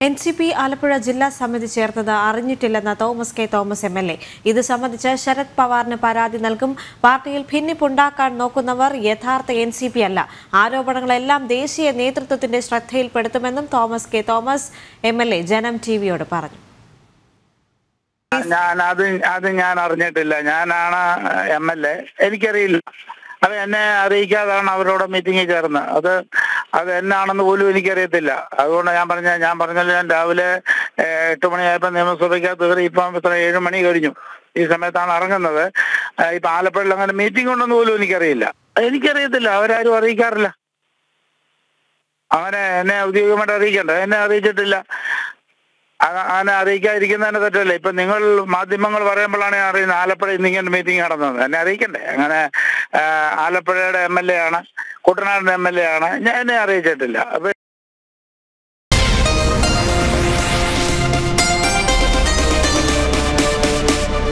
NCP Alappuzha ജില്ലാ സമിതി ചേർത്തത് അറിഞ്ഞിട്ടില്ലെന്ന തോമസ് കെ തോമസ് MLA. ഇത് സംബന്ധിച്ച് ശരത് പവാറിന് പരാതി നൽകും. പാർട്ടിയിൽ ഭിന്നിപ്പുണ്ടാക്കാൻ നോക്കുന്നവർ യഥാർത്ഥ NCP അല്ല. ആരോപണങ്ങളെല്ലാം ദേശീയ നേതൃത്വത്തിന്റെ ശ്രദ്ധയിൽപ്പെടുത്തുമെന്നും തോമസ് കെ തോമസ് MLA ജനം ടിവിയോട് പറഞ്ഞു. ഞാൻ അറിഞ്ഞിട്ടില്ല. ഞാനാണ് MLA. എനിക്കറിയില്ല. അത് എന്നെ അറിയിക്കാതാണ് അവരോട് മീറ്റിംഗിൽ ചേർന്നത്. അത് എന്നാണെന്ന് പോലും എനിക്കറിയത്തില്ല. അതുകൊണ്ട് ഞാൻ പറഞ്ഞല്ലോ, ഞാൻ രാവിലെ 8 മണിയായപ്പോൾ നിയമസഭയ്ക്കകത്ത് കയറി. ഇപ്പം 7 മണി കഴിഞ്ഞു. ഈ സമയത്താണ് ഇറങ്ങുന്നത്. ഇപ്പം ആലപ്പുഴയിൽ അങ്ങനെ മീറ്റിംഗ് ഉണ്ടെന്ന് പോലും എനിക്കറിയത്തില്ല. അവരാരും അറിയിക്കാറില്ല. അങ്ങനെ എന്നെ ഔദ്യോഗികമായിട്ട് അറിയിക്കണ്ടേ? എന്നെ അറിയിച്ചിട്ടില്ല. അങ്ങനെ അറിയിക്കാതിരിക്കുന്നതിന് തെറ്റല്ലേ? ഇപ്പം നിങ്ങൾ മാധ്യമങ്ങൾ പറയുമ്പോഴാണ് ഞാൻ അറിയുന്നത് ആലപ്പുഴ ഇന്നിങ്ങനെ മീറ്റിംഗ് നടന്നത്. എന്നെ അറിയിക്കണ്ടേ? അങ്ങനെ ആലപ്പുഴയുടെ MLA ആണ്, കുട്ടനാടിന്റെ MLA ആണ്. എന്നെ അറിയിച്ചിട്ടില്ല.